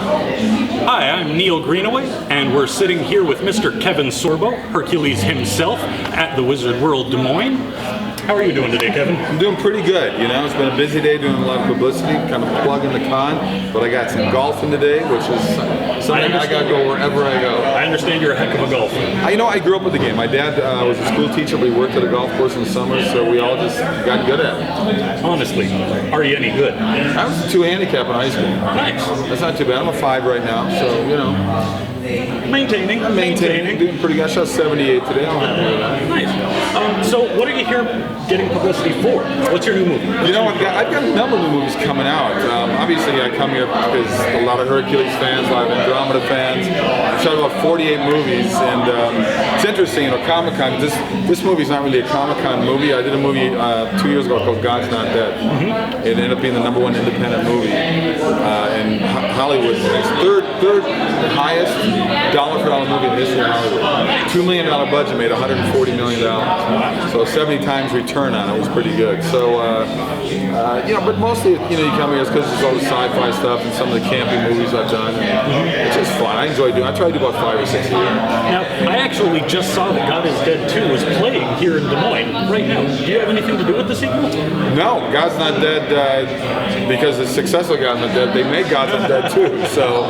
Hi, I'm Neil Greenaway, and we're sitting here with Mr. Kevin Sorbo, Hercules himself, at the Wizard World Des Moines. How are you doing today, Kevin? I'm doing pretty good. You know, it's been a busy day doing a lot of publicity, kind of plugging the con, but I got some golfing today, which is something I got to go wherever I go. I understand you're a heck of a golfer. I grew up with the game. My dad was a school teacher, but he worked at a golf course in the summer, so we all just got good at it. Honestly, are you any good? I was a 2 handicap in high school. Nice. That's not too bad. I'm a 5 right now, so, you know. Maintaining. Doing pretty good. I shot 78 today. I'm happy with that. Nice. So what are you here getting publicity for? What's your new movie? You know, I've got a number of new movies coming out. Obviously, I come here because a lot of Hercules fans, a lot of Andromeda fans. I've shot about 48 movies, and it's interesting, you know, Comic-Con, this movie's not really a Comic-Con movie. I did a movie 2 years ago called God's Not Dead. Mm-hmm. It ended up being the #1 independent movie in Hollywood. It's third highest dollar for dollar movie in the history of Hollywood. $2 million budget made $140 million. So 70 times return on it was pretty good. So, you know, but mostly, you know, you come here because there's all the sci-fi stuff and some of the campy movies I've done. It's just fun. I enjoy doing it. I try to do about 5 or 6 a year. Now, I actually just saw that God is Dead 2 was playing here in Des Moines right now. Do you have anything to do with the sequel? No, God's Not Dead, because the success of God's Not Dead, they made God's Not Dead 2. So,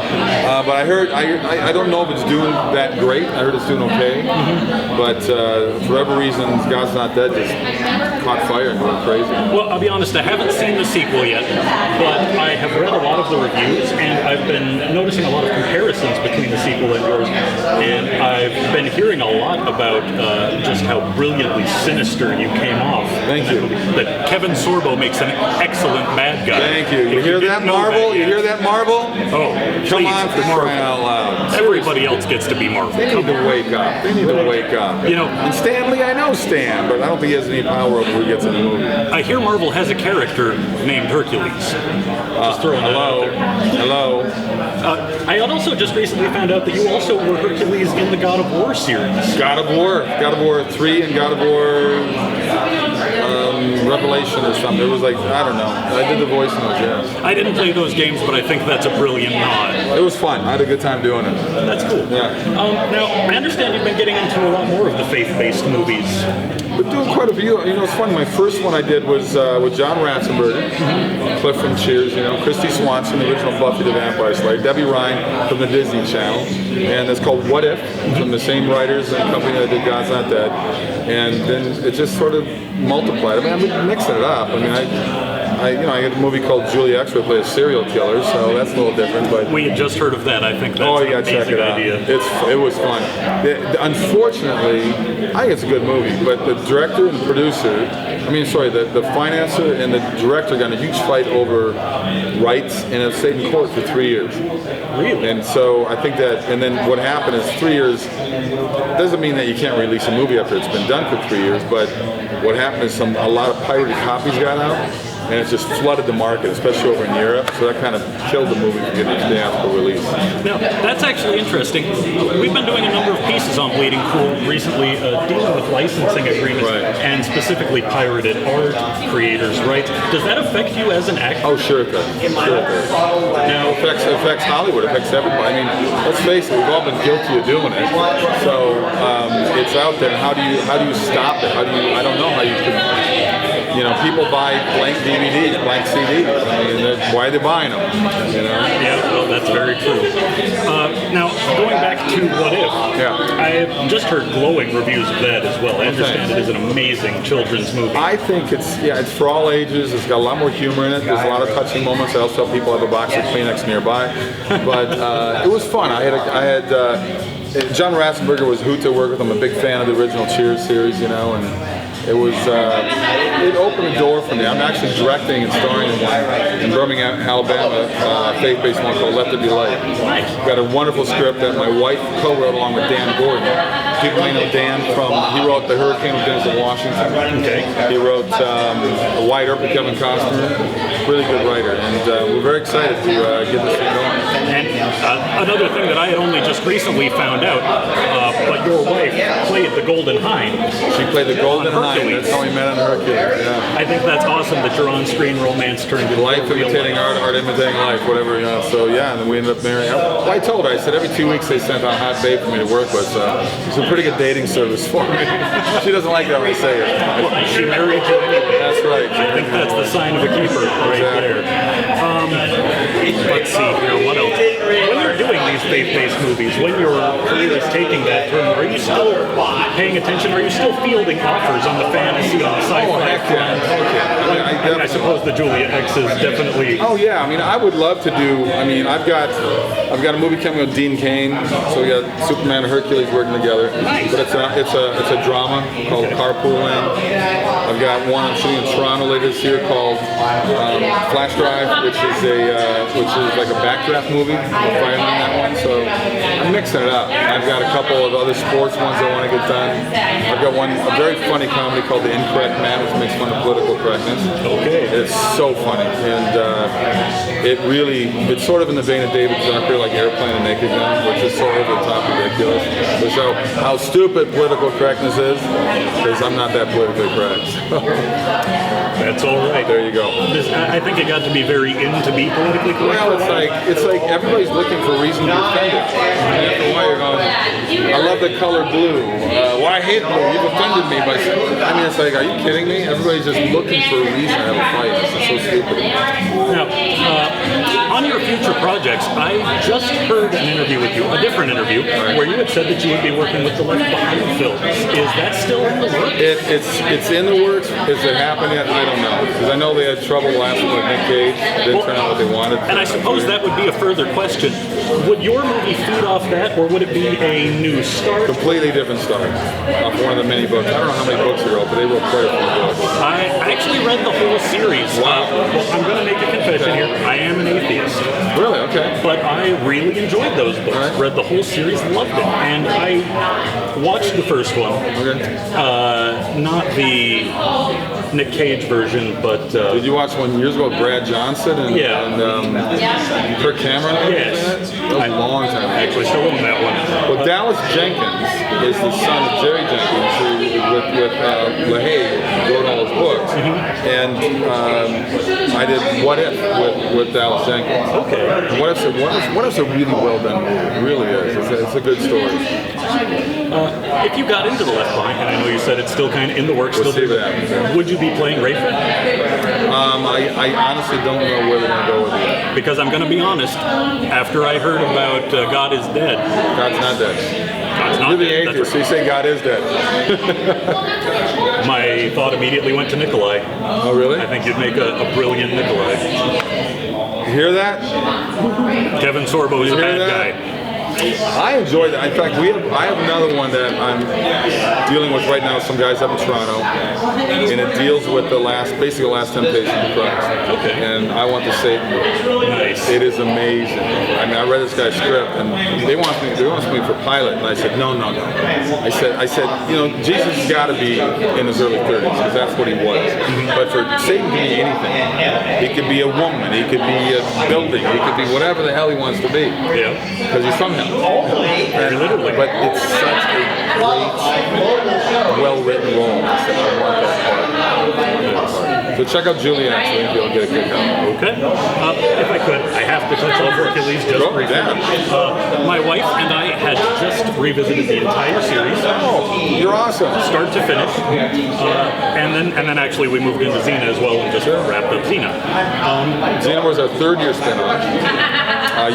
but I heard, I don't know if it's doing that great. I heard it's doing okay. But for whatever reason, God's Not Dead just caught fire and went crazy. Well, I'll be honest, I haven't seen the sequel yet, but I have read a lot of the reviews, and I've been noticing a lot of comparisons between the sequel and yours, and I've been hearing a lot about just how brilliantly sinister you came off. Thank you. That Kevin Sorbo makes an excellent bad guy. Thank you. You hear that, Marvel? You hear that, Marvel? Oh, come on, for crying out loud. Everybody else gets to be Marvel. They need to wake up. They need to wake up. You know, and Stan Lee, I know Stan, but I don't think he has any power over who gets in the movie. I hear Marvel has a character named Hercules. Just throwing that out there. Hello. I also just recently found out that you also were Hercules in the God of War series. God of War 3 and God of War Revelation or something. It was like, I don't know. I did the voice in those, yeah. I didn't play those games, but I think that's a brilliant nod. It was fun. I had a good time doing it. That's cool. Yeah. Now, I understand you've been getting into a lot more of the faith-based movies. We're doing quite a few. You know, it's funny. My first one I did was with John Ratzenberger, Cliff from Cheers, you know, Christy Swanson, the original Buffy the Vampire Slayer, Debbie Ryan from the Disney Channel, and it's called What If, from the same writers and company that did God's Not Dead, and then it just sort of multiplied. I mean, I've been mixing it up. I mean, I had a movie called Julie X where I play a serial killer, so that's a little different. But we had just heard of that. I think that's an amazing idea. It was fun. Unfortunately, I think it's a good movie, but the director and the producer, the financer and the director got in a huge fight over rights and have stayed in court for 3 years. Really? And so I think that, and then what happened is 3 years doesn't mean that you can't release a movie after it's been done for 3 years, but what happened is a lot of pirated copies got out, and it just flooded the market, especially over in Europe, so that kind of killed the movie from getting its theatrical release. Now, that's actually interesting. We've been doing a number of pieces on Bleeding Cool recently, dealing with licensing agreements, and specifically pirated art, creators' rights. Does that affect you as an actor? Oh, sure it does. Sure it does. Now, it affects Hollywood, it affects everybody. I mean, let's face it, we've all been guilty of doing it. So it's out there. How do you stop it? I don't know how you can. You know, people buy blank DVDs, blank CDs. I mean, why are they buying them? You know? Yeah, well, that's very true. Now, going back to What If, I've just heard glowing reviews of that as well. I understand it is an amazing children's movie. I think it's for all ages. It's got a lot more humor in it. There's a lot of touching moments. I also tell people I have a box of Kleenex nearby. But it was fun. I had John Ratzenberger was a hoot to work with. I'm a big fan of the original Cheers series, you know, and it was it opened a door for me. I'm actually directing and starring in Birmingham, Alabama, faith-based one called Let There Be Light. Got a wonderful script that my wife co-wrote along with Dan Gordon. People may know Dan he wrote The Hurricane with Denzel Washington. Okay. He wrote A Wide Earp with Kevin Costner. Really good writer, and we're very excited to get this thing going. And another thing that I had only just recently found out, but your wife played the Golden Hind. She played the Golden on Hind. Hercules. That's how we met on Hercules. Yeah. I think that's awesome that your on-screen romance turned into Life real imitating life. art imitating life, whatever, you know. So yeah, and then we ended up marrying. Well, I told her, I said every 2 weeks they sent out a hot babe for me to work with, so it's a pretty good dating service for me. She doesn't like that when I say it. She married you anyway. That's right. I think that's the sign of a keeper right there. Let's see here, what else? When you're doing these faith-based movies, when your career is taking that turn, are you still paying attention? Are you still fielding offers on the fantasy, on the sci-fi Oh, heck yeah. front? I suppose the Julia X is definitely... Oh yeah, I mean, I would love to do. I mean, I've got a movie coming with Dean Cain, so we got Superman and Hercules working together. Nice. But it's a drama called Carpooling. I've got one I'm shooting in Toronto later this year called Flash Drive, which is like a backdraft movie. I'm firing on that one, so I'm mixing it up. I've got a couple of other sports ones I want to get done. I've got a very funny comedy called The Incorrect Man, which makes fun of political correctness. Okay. It's so funny, and it's sort of in the vein of David Zucker, like Airplane and Naked Gun, which is so over the top ridiculous. To show how stupid political correctness is, because I'm not that politically correct. That's all right. There you go. I think it got to be very in to be politically correct. Well, it's like everybody's looking for a reason to be offended. And after a while, you're going, I love the color blue. Well, I hate blue. You've offended me by saying. I mean, it's like, are you kidding me? Everybody's just looking for a reason to have a fight. This is so stupid. Now, on your future projects, I just heard an interview with you, a different interview, where you had said that you would be working with the Left Behind films. Is that still in the works? It's in the works. Is it happening yet? I don't know. Because I know they had trouble last one with Nick Cage. It didn't turn out what they wanted. And I suppose that would be a further question. Would your movie feed off that, or would it be a new start? Completely different start. Off one of the many books. I don't know how many books he wrote, but they wrote quite a few books. I actually read the whole series. Wow. Well, I'm going to make a confession here. I am an atheist. Really? Okay. But I really enjoyed those books. Right. Read the whole series, loved it. And I watched the first one. Okay. Not the Nick Cage version, but... Did you watch one years ago with Brad Johnson and Kirk Cameron? Yes. That was a long time ago. I actually still own that one. Well, Dallas Jenkins is the son of Jerry Jenkins, who with LaHaye wrote all his books. And I did What If with Dallas Jenkins. Okay. And What If's a really well done movie. It really is. It's a good story. If you got into the Left Behind, and I know you said it's still kind of in the works, We'll still see what happens, yeah. would you be playing Rayford? I honestly don't know where they're going to go with it. Because I'm going to be honest, after I heard about God is Dead, God's not dead. God's not You're the dead, atheist, so you say God is dead. my thought immediately went to Nikolai. Oh, really? I think you'd make a brilliant Nikolai. You hear that? Kevin Sorbo is a You hear bad that? guy. I enjoyed that. In fact, I have another one that I'm dealing with right now with some guys up in Toronto, and it deals with basically the last temptation of Christ. Okay. And I want the Satan book. Nice. It is amazing. I mean, I read this guy's script, and they want me for pilot, and I said, no. I said, you know, Jesus has got to be in his early 30s, because that's what he was. But for Satan to be anything, he could be a woman, he could be a building, he could be whatever the hell he wants to be. Yeah. Because he's from hell. Very literally. But it's such a great, well-written role. I said, I want that part. So check out Julia X, I think you'll get a kick out. Okay. If I could, I have to touch on Hercules just Go, briefly. yeah. My wife and I had just revisited the entire series. Oh, you're awesome. Start to finish, and then actually we moved into Xena as well and just wrapped up Xena. Xena was our third-year spinoff.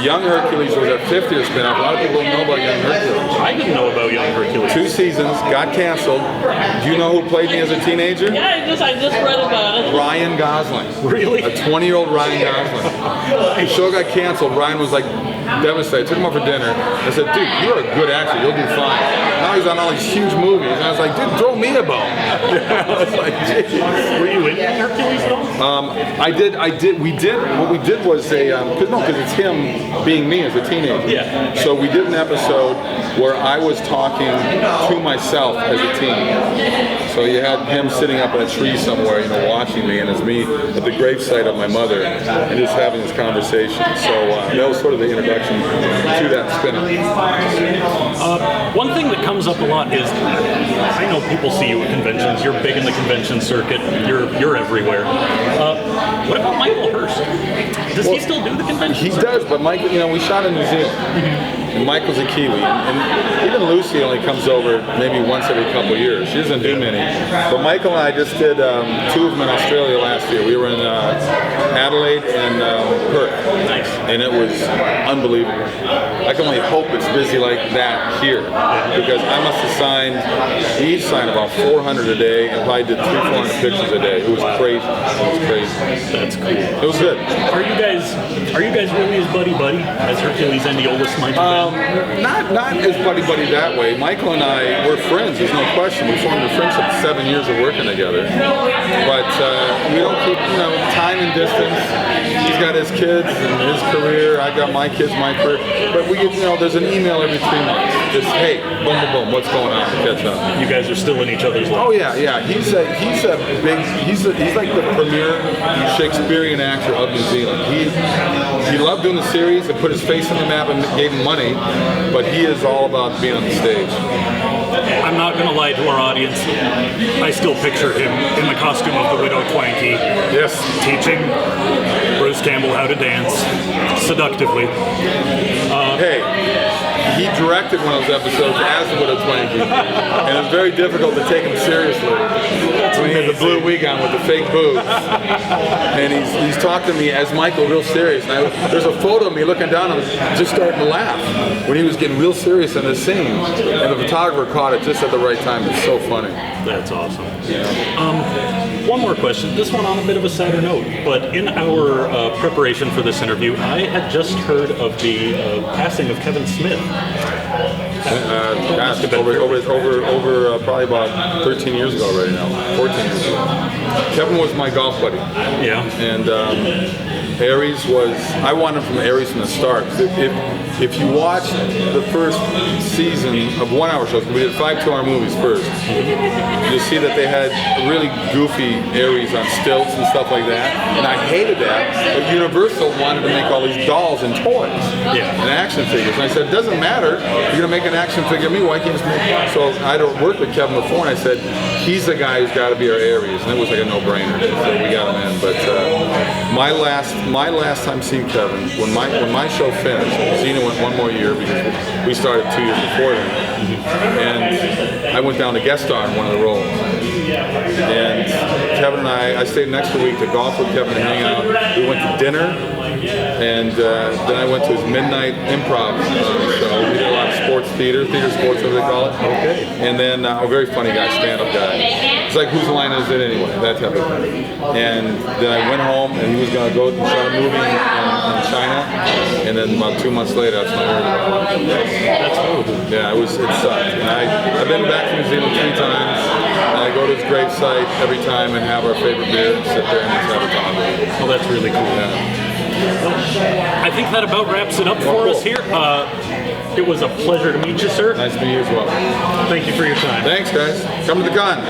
Young Hercules was our fifth-year spinoff. A lot of people don't know about Young Hercules. I didn't know about Young Hercules. 2 seasons, got canceled. Do you know who played me as a teenager? Yeah, I just read about it. Ryan Gosling. Really? A 20-year-old Ryan Gosling. The show got canceled. Ryan was like devastated. Took him out for dinner. I said, dude, you're a good actor. You'll do fine. Now he's on all these huge movies. And I was like, dude, throw me a bone. I was like, geez. Were you in Hercules at all? What we did was because it's him being me as a teenager. Yeah. So we did an episode where I was talking to myself as a teen. So you had him sitting up in a tree somewhere, you know, watching me, and it's me at the gravesite of my mother, and just having this conversation. So that was sort of the introduction reaction to that spin-off. One thing that comes up a lot is, I know people see you at conventions. You're big in the convention circuit. You're everywhere. What about Michael Hurst? Does he still do the conventions? He does, but Michael, we shot in New Zealand. And Michael's a Kiwi, and even Lucy only comes over maybe once every couple of years. She doesn't do many. But Michael and I just did 2 of them in Australia last year. We were in Adelaide and Perth. Nice. And it was unbelievable. I can only hope it's busy like that here, because I must have signed, we each signed about 400 a day, and probably did 300-400 pictures a day. It was crazy. It was crazy. That's cool. It was good. Are you guys really as buddy as Hercules and the oldest Mike? Not as buddy that way. Michael and I were friends. There's no question. We formed a friendship 7 years of working together. But we don't keep time and distance. He's got his kids and his career. I got my kids, my career. But we get there's an email every 3 months. Just hey, boom, boom, boom. What's going on? Catch up. You guys are still in each other's lives. Oh yeah. He's like the premier Shakespearean actor of New Zealand. He loved doing the series and put his face on the map and gave him money, but he is all about being on the stage. I'm not going to lie to our audience. I still picture him in the costume of the Widow Twankey. Yes. Teaching Bruce Campbell how to dance seductively. Hey, he directed one of those episodes as the Widow Twankey, and it was very difficult to take him seriously. When he had the blue wig on with the fake boobs, and he's talking to me as Michael, real serious. And there's a photo of me looking down and just starting to laugh when he was getting real serious in the scene, and the photographer caught it just at the right time. It's so funny. That's awesome. One more question. This one on a bit of a sadder note, but in our preparation for this interview, I had just heard of the passing of Kevin Smith. Over probably about 13 years ago already now, 14 years ago. Kevin was my golf buddy. Yeah. And Aries was, I wanted from Aries from the start. If you watch the first season of 1 hour shows, we did 5 2-hour movies first, you'll see that they had really goofy Aries on stilts and stuff like that. And I hated that, but Universal wanted to make all these dolls and toys and action figures. And I said, it doesn't matter, you're going to make an action figure of me, why can't you just make it? So I'd worked with Kevin before, and I said, he's the guy who's got to be our Aries. And it was like a no-brainer, so we got him in. But my last time seeing Kevin, when my show finished, Xena went 1 more year because we started 2 years before then, and I went down to guest star in one of the roles. And Kevin and I stayed an extra week to golf with Kevin and hang out. We went to dinner, and then I went to his midnight improv show. We did a lot of theater sports, whatever they call it. Okay. And then a very funny guy, stand-up guy. It's like, whose line is it anyway? That type of thing. And then I went home, and he was going to go and start a movie in China. And then about 2 months later, that's when I heard about it. That's cool. Yeah, it sucked. And I've been back to New Zealand 3 times. And I go to his gravesite every time and have our favorite beer and sit there and just have a talk. Well, that's really cool. Yeah. I think that about wraps it up for us here. It was a pleasure to meet you, sir. Nice to meet you as well. Thank you for your time. Thanks, guys. Come to the con.